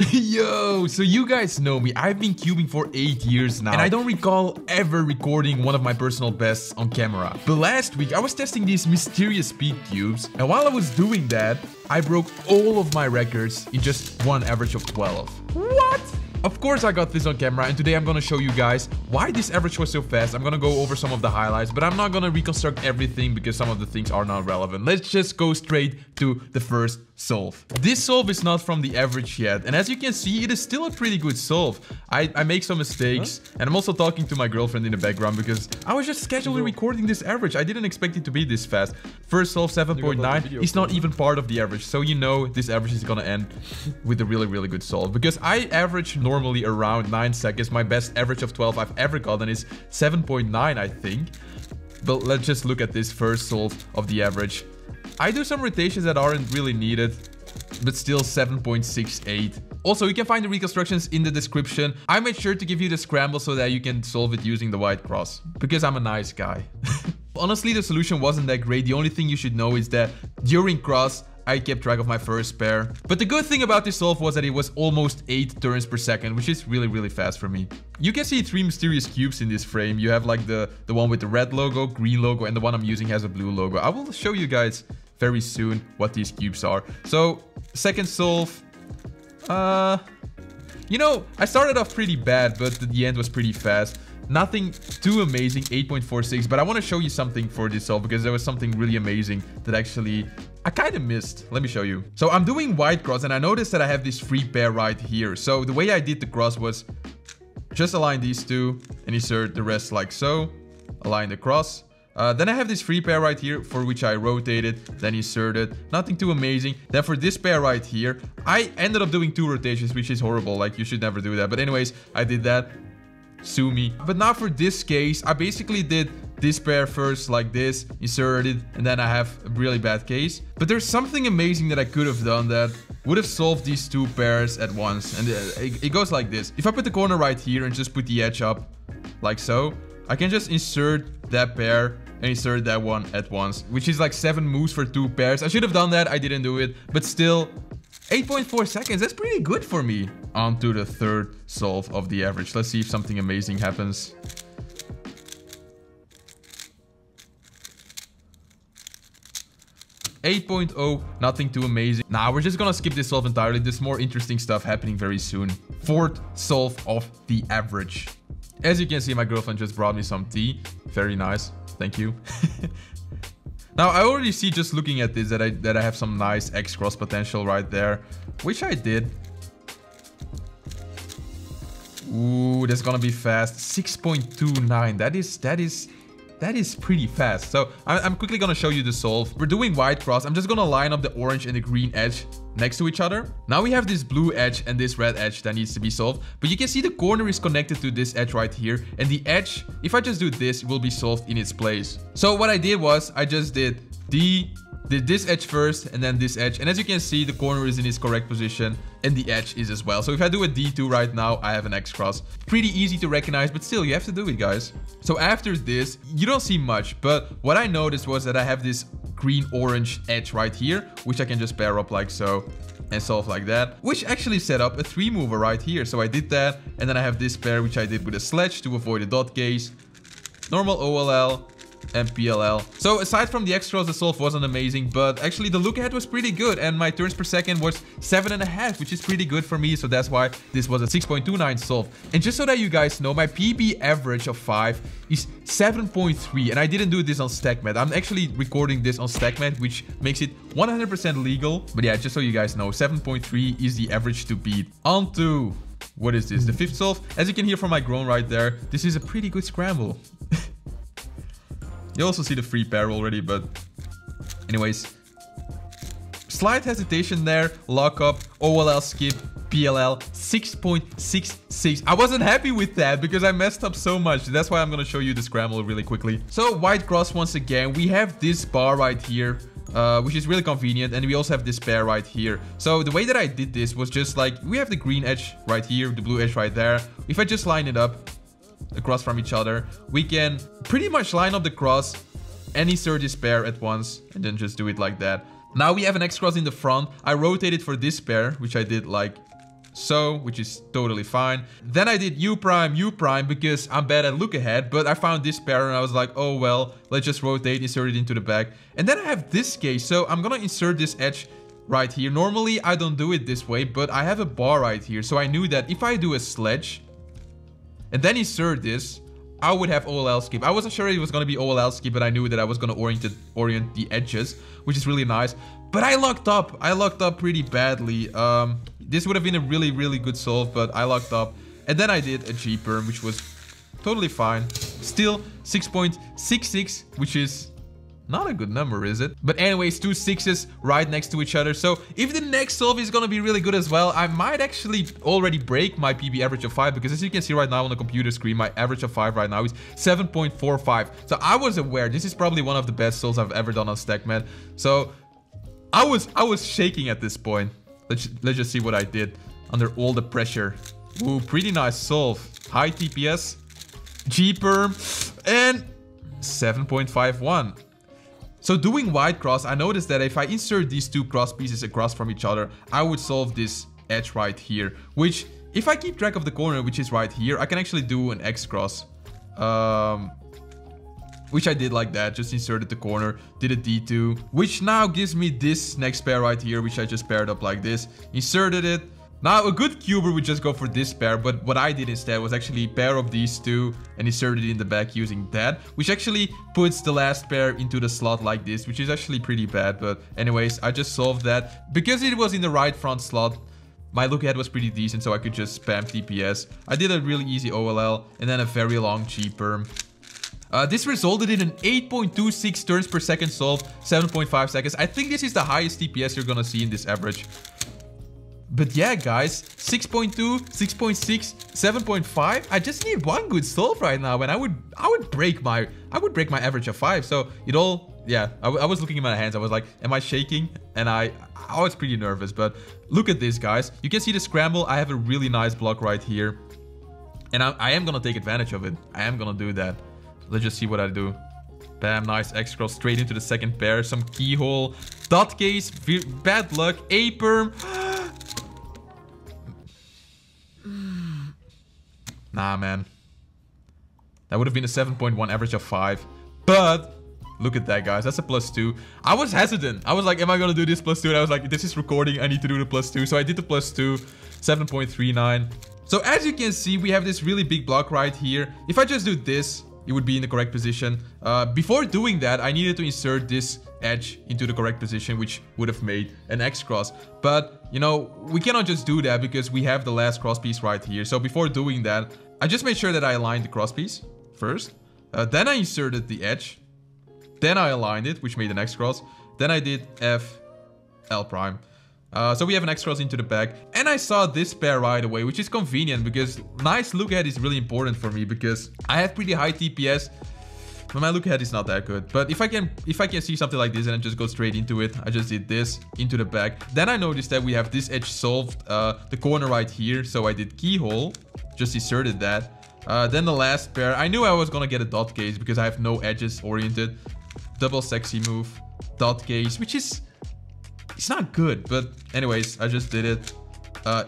Yo, so you guys know me. I've been cubing for 8 years now, and I don't recall ever recording one of my personal bests on camera. But last week, I was testing these mysterious speed cubes, and while I was doing that, I broke all of my records in just one average of 12. What? Of course I got this on camera, and today I'm gonna show you guys why this average was so fast. I'm gonna go over some of the highlights, but I'm not gonna reconstruct everything because some of the things are not relevant. Let's just go straight to the first solve. This solve is not from the average yet, and as you can see, it is still a pretty good solve. I make some mistakes, and I'm also talking to my girlfriend in the background because I was just casually recording this average. I didn't expect it to be this fast. First solve 7.9 is not even part of the average, so you know this average is gonna end with a really good solve because I average normally around 9 seconds. My best average of 12 I've ever gotten is 7.9, I think. But let's just look at this first solve of the average. I do some rotations that aren't really needed, but still 7.68. Also, you can find the reconstructions in the description. I made sure to give you the scramble so that you can solve it using the white cross, because I'm a nice guy. Honestly, the solution wasn't that great. The only thing you should know is that during cross, I kept track of my first pair. But the good thing about this solve was that it was almost 8 turns per second, which is really fast for me. You can see 3 mysterious cubes in this frame. You have like the one with the red logo, green logo, and the one I'm using has a blue logo. I will show you guys very soon what these cubes are. So, second solve. You know, I started off pretty bad, but the end was pretty fast. Nothing too amazing, 8.46, but I want to show you something for this solve because there was something really amazing that actually I kind of missed. Let me show you. So I'm doing white cross and I noticed that I have this free pair right here. So the way I did the cross was just align these two and insert the rest like so. Align the cross. Then I have this free pair right here for which I rotated, then inserted. Nothing too amazing. Then for this pair right here, I ended up doing 2 rotations, which is horrible. Like, you should never do that. But anyways, I did that. Sue me. But now for this case, I basically did this pair first like this, inserted, and then I have a really bad case. But there's something amazing that I could have done that would have solved these 2 pairs at once. And it goes like this. If I put the corner right here and just put the edge up like so, I can just insert that pair and insert that one at once, which is like 7 moves for 2 pairs. I should have done that. I didn't do it, but still 8.4 seconds. That's pretty good for me. On to the third solve of the average. Let's see if something amazing happens. .0, nothing too amazing. Nah, we're just gonna skip this solve entirely. There's more interesting stuff happening very soon. Fourth solve of the average. As you can see, my girlfriend just brought me some tea. Very nice. Thank you. Now, I already see just looking at this that I have some nice X cross potential right there, which I did. Ooh, that's gonna be fast. 6.29. That is pretty fast. So I'm quickly gonna show you the solve. We're doing white cross. I'm just gonna line up the orange and the green edge next to each other. Now we have this blue edge and this red edge that needs to be solved. But you can see the corner is connected to this edge right here. And the edge, if I just do this, it will be solved in its place. So what I did was I just did this edge first and then this edge. And as you can see, the corner is in its correct position and the edge is as well. So if I do a D2 right now, I have an X cross. Pretty easy to recognize, but still, you have to do it, guys. So after this, you don't see much, but what I noticed was that I have this green-orange edge right here, which I can just pair up like so and solve like that, which actually set up a 3-mover right here. So I did that, and then I have this pair, which I did with a sledge to avoid a dot case, normal OLL, and PLL. So aside from the X cross, the solve wasn't amazing, but actually the look ahead was pretty good, and my turns per second was 7.5, which is pretty good for me, so that's why this was a 6.29 solve. And just so that you guys know, my PB average of 5 is 7.3, and I didn't do this on StackMat. I'm actually recording this on StackMat, which makes it 100% legal. But yeah, just so you guys know, 7.3 is the average to beat. On to, what is this? The 5th solve. As you can hear from my groan right there, this is a pretty good scramble. You also see the free pair already, but anyways. Slight hesitation there, lock up, OLL skip, PLL, 6.66. I wasn't happy with that because I messed up so much. That's why I'm gonna show you the scramble really quickly. So white cross once again, we have this bar right here, which is really convenient, and we also have this pair right here. So the way that I did this was just like, we have the green edge right here, the blue edge right there. If I just line it up across from each other, we can pretty much line up the cross and insert this pair at once, and then just do it like that. Now we have an X cross in the front. I rotated for this pair, which I did like so, which is totally fine. Then I did U prime, because I'm bad at look ahead, but I found this pair and I was like, oh well, let's just rotate, insert it into the back. And then I have this case, so I'm gonna insert this edge right here. Normally I don't do it this way, but I have a bar right here, so I knew that if I do a sledge and then insert this, I would have OLL skip. I wasn't sure it was gonna be OLL skip, but I knew that I was gonna orient the edges, which is really nice. But I locked up. I locked up pretty badly. This would have been a really, really good solve, but I locked up. And then I did a G-perm, which was totally fine. Still 6.66, which is not a good number, is it? But anyways, 2 6s right next to each other. So if the next solve is gonna be really good as well, I might actually already break my PB average of 5, because as you can see right now on the computer screen, my average of 5 right now is 7.45. So I was aware this is probably one of the best solves I've ever done on StackMan. So I was shaking at this point. Let's just see what I did under all the pressure. Ooh, pretty nice solve. High TPS, G-perm, and 7.51. So doing wide cross, I noticed that if I insert these 2 cross pieces across from each other, I would solve this edge right here. Which, if I keep track of the corner, which is right here, I can actually do an X cross. Which I did like that, just inserted the corner, did a D2, which now gives me this next pair right here, which I just paired up like this, inserted it. Now a good cuber would just go for this pair, but what I did instead was actually pair up these 2 and insert it in the back using that, which actually puts the last pair into the slot like this, which is actually pretty bad. But anyways, I just solved that. Because it was in the right front slot, my look ahead was pretty decent, so I could just spam TPS. I did a really easy OLL and then a very long G-perm. This resulted in an 8.26 turns per second solve, 7.5 seconds. I think this is the highest TPS you're gonna see in this average. But yeah, guys, 6.2, 6.6, 7.5. I just need one good solve right now, and I would break my average of 5. So it all, yeah. I was looking at my hands. I was like, am I shaking? And I was pretty nervous. But look at this, guys. You can see the scramble. I have a really nice block right here, and I am gonna take advantage of it. I am gonna do that. Let's just see what I do. Bam, nice X cross straight into the second pair. Some keyhole, dot case, bad luck, A perm. Nah, man. That would have been a 7.1 average of 5. But look at that, guys. That's a +2. I was hesitant. I was like, am I going to do this +2? And I was like, this is recording. I need to do the +2. So I did the +2, 7.39. So as you can see, we have this really big block right here. If I just do this, it would be in the correct position. Before doing that, I needed to insert this edge into the correct position, which would have made an X cross. But, you know, we cannot just do that because we have the last cross piece right here. So before doing that, I just made sure that I aligned the cross piece first. Then I inserted the edge. Then I aligned it, which made an X cross. Then I did F, L prime. So we have an X cross into the back. And I saw this pair right away, which is convenient because nice look ahead is really important for me because I have pretty high TPS. But my look ahead is not that good. But if I can see something like this and then just go straight into it, I just did this into the back. Then I noticed that we have this edge solved, the corner right here. So I did keyhole, just inserted that. Then the last pair, I knew I was gonna get a dot case because I have no edges oriented. Double sexy move, dot case, which is, it's not good, but anyways, I just did it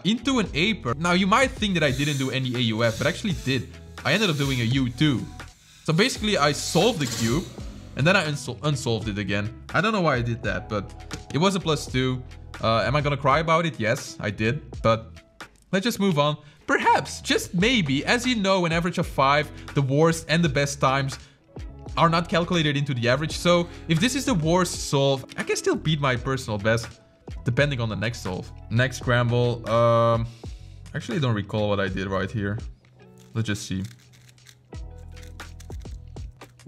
into an A perm. Now you might think that I didn't do any AUF, but I actually did. I ended up doing a U2. So basically I solved the cube and then I unsolved it again. I don't know why I did that, but it was a +2. Am I gonna cry about it? Yes, I did, but let's just move on. Perhaps, just maybe, as you know, an average of 5, the worst and the best times are not calculated into the average. So if this is the worst solve, I can still beat my personal best depending on the next solve. Next scramble, actually I don't recall what I did right here. Let's just see.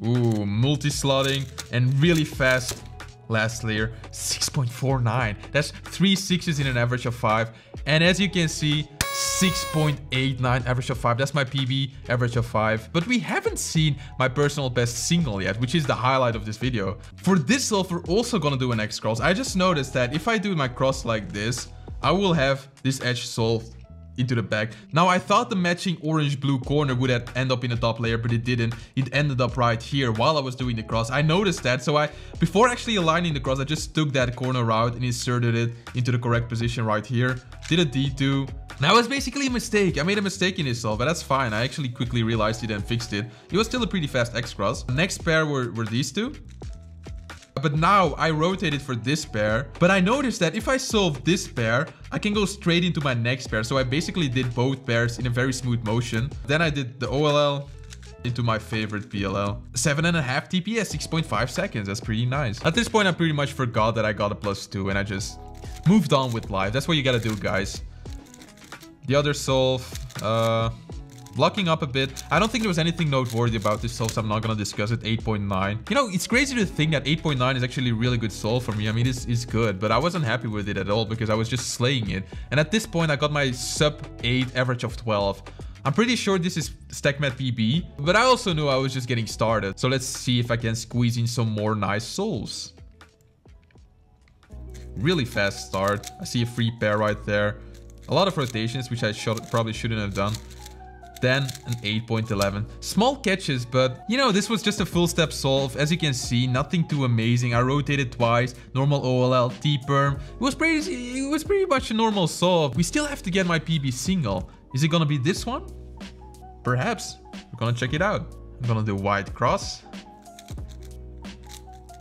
Ooh, multi-slotting and really fast last layer. 6.49. That's 3 6s in an average of 5. And as you can see, 6.89 average of 5. That's my PB average of 5. But we haven't seen my personal best single yet, which is the highlight of this video. For this solve, we're also gonna do an X cross. I just noticed that if I do my cross like this, I will have this edge solved into the back. Now I thought the matching orange-blue corner would end up in the top layer, but it didn't. It ended up right here while I was doing the cross. I noticed that, so before actually aligning the cross, I just took that corner out and inserted it into the correct position right here. Did a D2, That was basically a mistake. I made a mistake in this solve, but that's fine. I actually quickly realized it and fixed it. It was still a pretty fast X cross. Next pair were these two. But now I rotated for this pair. But I noticed that if I solve this pair, I can go straight into my next pair. So I basically did both pairs in a very smooth motion. Then I did the OLL into my favorite PLL. 7.5 TPS, 6.5 seconds. That's pretty nice. At this point, I pretty much forgot that I got a +2 and I just moved on with life. That's what you gotta do, guys. The other solve, blocking up a bit. I don't think there was anything noteworthy about this solve, so I'm not gonna discuss it. 8.9. You know, it's crazy to think that 8.9 is actually a really good solve for me. I mean, it's good, but I wasn't happy with it at all because I was just slaying it. And at this point, I got my sub 8 average of 12. I'm pretty sure this is StackMat PB, but I also knew I was just getting started. So let's see if I can squeeze in some more nice solves. Really fast start. I see a free pair right there. A lot of rotations, which I probably shouldn't have done. Then an 8.11. Small catches, but you know, this was just a full step solve. As you can see, nothing too amazing. I rotated twice. Normal OLL, T-perm. It was pretty much a normal solve. We still have to get my PB single. Is it gonna be this one? Perhaps. We're gonna check it out. I'm gonna do wide cross.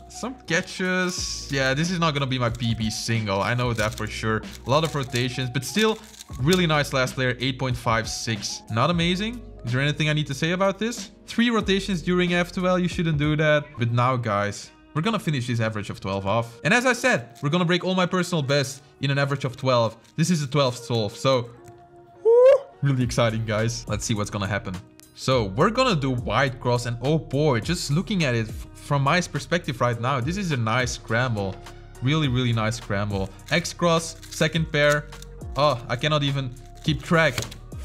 Some catches. Yeah, this is not gonna be my PB single. I know that for sure. A lot of rotations, but still really nice last player. 8.56. Not amazing. Is there anything I need to say about this? 3 rotations during F2L. You shouldn't do that. But now, guys, we're gonna finish this average of 12 off. And as I said, we're gonna break all my personal bests in an average of 12. This is a 12th solve. So, really exciting, guys. Let's see what's gonna happen. So we're gonna do wide cross, and oh boy, just looking at it from my perspective right now, this is a nice scramble. Really nice scramble. X cross, second pair. Oh, I cannot even keep track.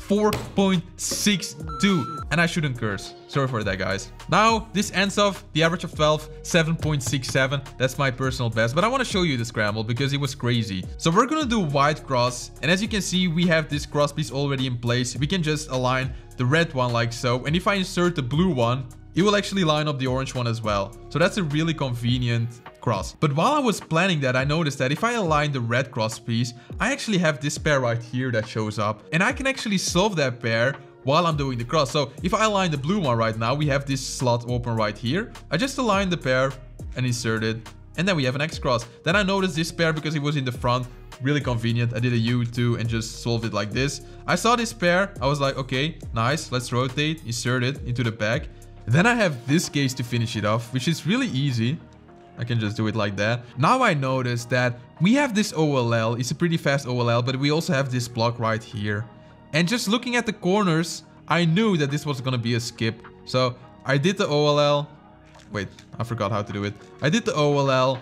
4.62. And I shouldn't curse. Sorry for that, guys. Now, this ends off the average of 12, 7.67. That's my personal best. But I want to show you the scramble because it was crazy. So we're going to do wide cross. And as you can see, we have this cross piece already in place. We can just align the red one like so. And if I insert the blue one, it will actually line up the orange one as well. So that's a really convenient cross. But while I was planning that, I noticed that if I align the red cross piece, I actually have this pair right here that shows up. And I can actually solve that pair while I'm doing the cross. So if I align the blue one right now, we have this slot open right here. I just align the pair and insert it. And then we have an X cross. Then I noticed this pair because it was in the front. Really convenient. I did a U2 and just solved it like this. I saw this pair. I was like, okay, nice. Let's rotate, insert it into the back. Then I have this case to finish it off, which is really easy. I can just do it like that. Now I notice that we have this OLL. It's a pretty fast OLL, but we also have this block right here. And just looking at the corners, I knew that this was gonna be a skip. So I did the OLL. Wait, I forgot how to do it. I did the OLL.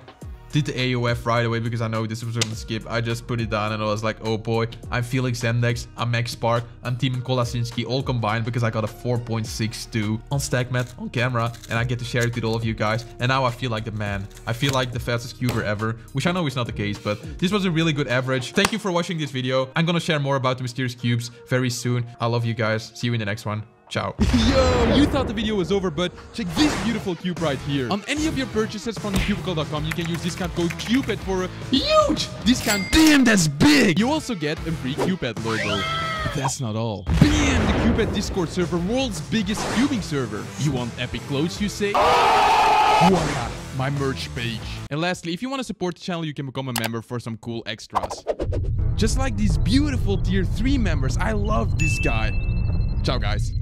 Did the AOF right away because I know this was going to skip. I just put it down and I was like, oh boy, I'm Felix Zendex, I'm Max Spark, I'm Team Kolasinski all combined because I got a 4.62 on StackMat on camera and I get to share it with all of you guys. And now I feel like the man. I feel like the fastest cuber ever, which I know is not the case, but this was a really good average. Thank you for watching this video. I'm going to share more about the mysterious cubes very soon. I love you guys. See you in the next one. Ciao. Yo, you thought the video was over, but check this beautiful cube right here. On any of your purchases from thecubicle.com, you can use discount code CUBED for a huge discount. Damn, that's big! You also get a free CUBED logo. But that's not all. Bam! The CUBED Discord server, world's biggest cubing server. You want epic clothes, you say? Voila! My merch page. And lastly, if you want to support the channel, you can become a member for some cool extras. Just like these beautiful tier 3 members. I love this guy. Ciao, guys.